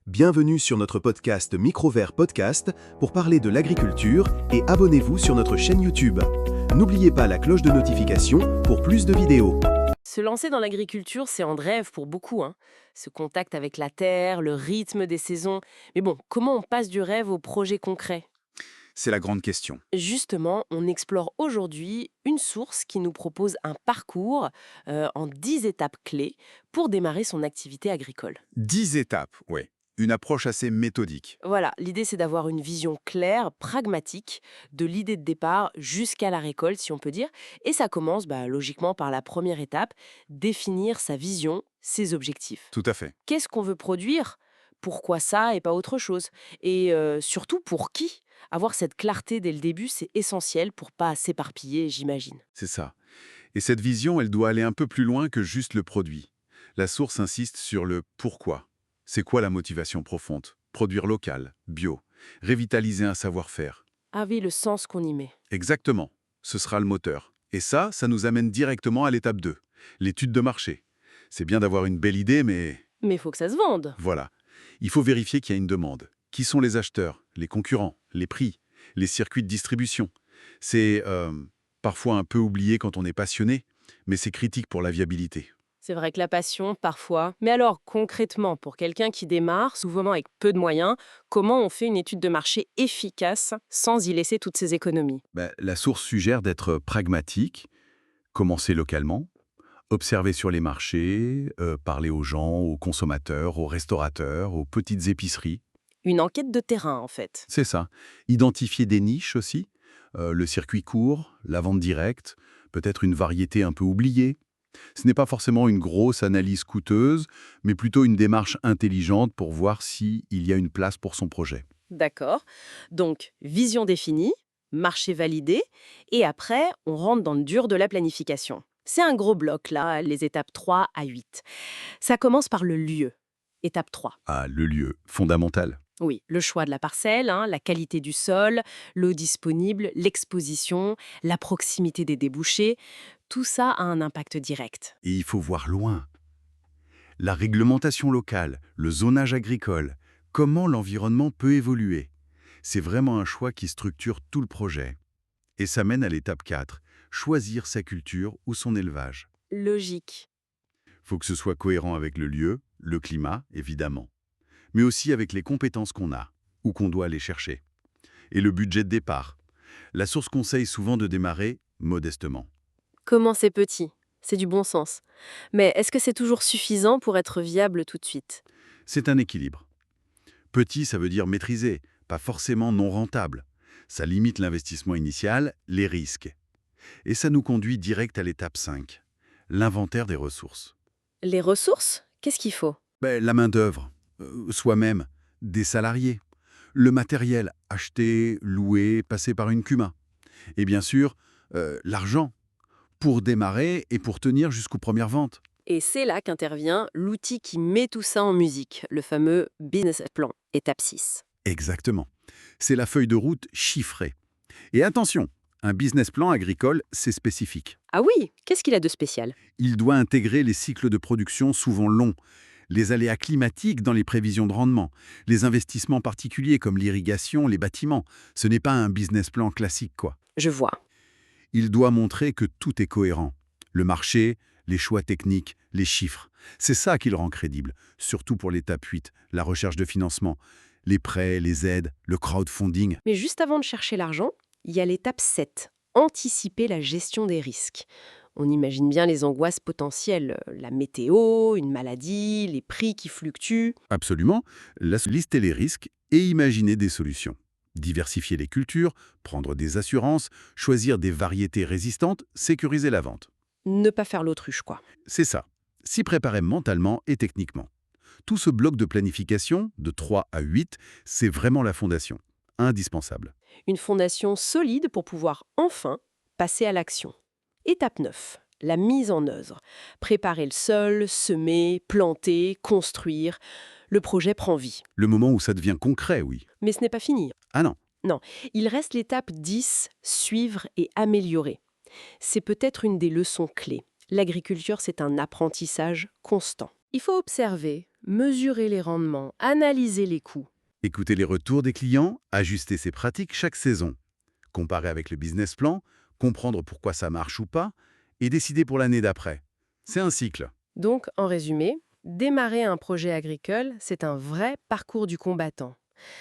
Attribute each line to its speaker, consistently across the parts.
Speaker 1: Bienvenue sur notre podcast Microvert Podcast pour parler de l'agriculture et abonnez-vous sur notre chaîne YouTube. N'oubliez pas la cloche de notification pour plus de vidéos.
Speaker 2: Se lancer dans l'agriculture, c'est un rêve pour beaucoup, hein. Ce contact avec la terre, le rythme des saisons. Mais bon, comment on passe du rêve au projet concret?
Speaker 3: C'est la grande question.
Speaker 2: Justement, on explore aujourd'hui une source qui nous propose un parcours en 10 étapes clés pour démarrer son activité agricole.
Speaker 3: 10 étapes, oui. Une approche assez méthodique.
Speaker 2: Voilà, l'idée c'est d'avoir une vision claire, pragmatique, de l'idée de départ jusqu'à la récolte, si on peut dire. Et ça commence logiquement par la première étape, définir sa vision, ses objectifs.
Speaker 3: Tout à fait.
Speaker 2: Qu'est-ce qu'on veut produire? Pourquoi ça et pas autre chose? Et surtout, pour qui? Avoir cette clarté dès le début, c'est essentiel pour pas s'éparpiller, j'imagine.
Speaker 3: C'est ça. Et cette vision, elle doit aller un peu plus loin que juste le produit. La source insiste sur le pourquoi. C'est quoi la motivation profonde? Produire local, bio, revitaliser un savoir-faire.
Speaker 2: Ah oui, le sens qu'on y met.
Speaker 3: Exactement. Ce sera le moteur. Et ça nous amène directement à l'étape 2, l'étude de marché. C'est bien d'avoir une belle idée, mais
Speaker 2: Mais il faut que ça se vende.
Speaker 3: voilà. Il faut vérifier qu'il y a une demande. Qui sont les acheteurs, les concurrents, les prix, les circuits de distribution? C'est parfois un peu oublié quand on est passionné, mais c'est critique pour la viabilité.
Speaker 2: C'est vrai que la passion, parfois. Mais alors, concrètement, pour quelqu'un qui démarre, souvent avec peu de moyens, comment on fait une étude de marché efficace sans y laisser toutes ses économies?
Speaker 3: La source suggère d'être pragmatique, commencer localement, observer sur les marchés, parler aux gens, aux consommateurs, aux restaurateurs, aux petites épiceries.
Speaker 2: Une enquête de terrain, en fait.
Speaker 3: C'est ça. Identifier des niches aussi, le circuit court, la vente directe, peut-être une variété un peu oubliée. Ce n'est pas forcément une grosse analyse coûteuse, mais plutôt une démarche intelligente pour voir s'il y a une place pour son projet.
Speaker 2: D'accord. Donc, vision définie, marché validé, et après, on rentre dans le dur de la planification. C'est un gros bloc, là, les étapes 3 à 8. Ça commence par le lieu. Étape 3.
Speaker 3: Ah, le lieu, fondamental.
Speaker 2: Oui, le choix de la parcelle, hein, la qualité du sol, l'eau disponible, l'exposition, la proximité des débouchés, tout ça a un impact direct.
Speaker 3: Et il faut voir loin. La réglementation locale, le zonage agricole, comment l'environnement peut évoluer. C'est vraiment un choix qui structure tout le projet. Et ça mène à l'étape 4, choisir sa culture ou son élevage.
Speaker 2: Logique.
Speaker 3: Faut que ce soit cohérent avec le lieu, le climat, évidemment, mais aussi avec les compétences qu'on a ou qu'on doit aller chercher. Et le budget de départ. La source conseille souvent de démarrer modestement.
Speaker 2: Commencer petit, c'est du bon sens. Mais est-ce que c'est toujours suffisant pour être viable tout de suite?
Speaker 3: C'est un équilibre. Petit, ça veut dire maîtrisé, pas forcément non rentable. Ça limite l'investissement initial, les risques. Et ça nous conduit direct à l'étape 5, l'inventaire des ressources.
Speaker 2: Les ressources? Qu'est-ce qu'il faut?
Speaker 3: La main-d'œuvre, soi-même, des salariés, le matériel, acheté, loué, passé par une CUMA. Et bien sûr, l'argent, pour démarrer et pour tenir jusqu'aux premières ventes.
Speaker 2: Et c'est là qu'intervient l'outil qui met tout ça en musique, le fameux business plan, étape 6.
Speaker 3: Exactement. C'est la feuille de route chiffrée. Et attention, un business plan agricole, c'est spécifique.
Speaker 2: Ah oui, qu'est-ce qu'il a de spécial?
Speaker 3: Il doit intégrer les cycles de production souvent longs, les aléas climatiques dans les prévisions de rendement, les investissements particuliers comme l'irrigation, les bâtiments. Ce n'est pas un business plan classique, quoi.
Speaker 2: Je vois.
Speaker 3: Il doit montrer que tout est cohérent. Le marché, les choix techniques, les chiffres. C'est ça qui le rend crédible, surtout pour l'étape 8, la recherche de financement, les prêts, les aides, le crowdfunding.
Speaker 2: Mais juste avant de chercher l'argent, il y a l'étape 7, anticiper la gestion des risques. On imagine bien les angoisses potentielles, la météo, une maladie, les prix qui fluctuent.
Speaker 3: Absolument, lister les risques et imaginer des solutions. Diversifier les cultures, prendre des assurances, choisir des variétés résistantes, sécuriser la vente.
Speaker 2: Ne pas faire l'autruche, quoi.
Speaker 3: C'est ça. S'y préparer mentalement et techniquement. Tout ce bloc de planification, de 3 à 8, c'est vraiment la fondation. Indispensable.
Speaker 2: Une fondation solide pour pouvoir enfin passer à l'action. Étape 9, la mise en œuvre. Préparer le sol, semer, planter, construire. Le projet prend vie.
Speaker 3: Le moment où ça devient concret, oui.
Speaker 2: Mais ce n'est pas fini.
Speaker 3: Ah non,
Speaker 2: Il reste l'étape 10, suivre et améliorer. C'est peut-être une des leçons clés. L'agriculture, c'est un apprentissage constant. Il faut observer, mesurer les rendements, analyser les coûts.
Speaker 3: Écouter les retours des clients, ajuster ses pratiques chaque saison. Comparer avec le business plan, comprendre pourquoi ça marche ou pas, et décider pour l'année d'après. C'est un cycle.
Speaker 2: Donc, en résumé, démarrer un projet agricole, c'est un vrai parcours du combattant.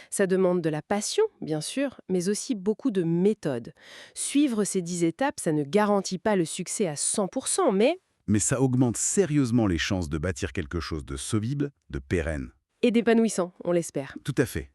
Speaker 2: Ça demande de la passion, bien sûr, mais aussi beaucoup de méthode. Suivre ces 10 étapes, ça ne garantit pas le succès à 100%,
Speaker 3: Mais ça augmente sérieusement les chances de bâtir quelque chose de solide, de pérenne.
Speaker 2: et d'épanouissant, on l'espère.
Speaker 3: Tout à fait.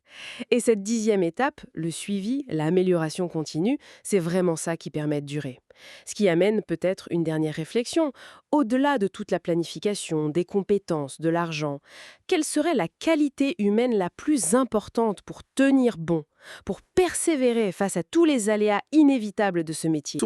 Speaker 2: Et cette 10e étape, le suivi, l'amélioration continue, c'est vraiment ça qui permet de durer. Ce qui amène peut-être une dernière réflexion. Au-delà de toute la planification, des compétences, de l'argent, quelle serait la qualité humaine la plus importante pour tenir bon, pour persévérer face à tous les aléas inévitables de ce métier ?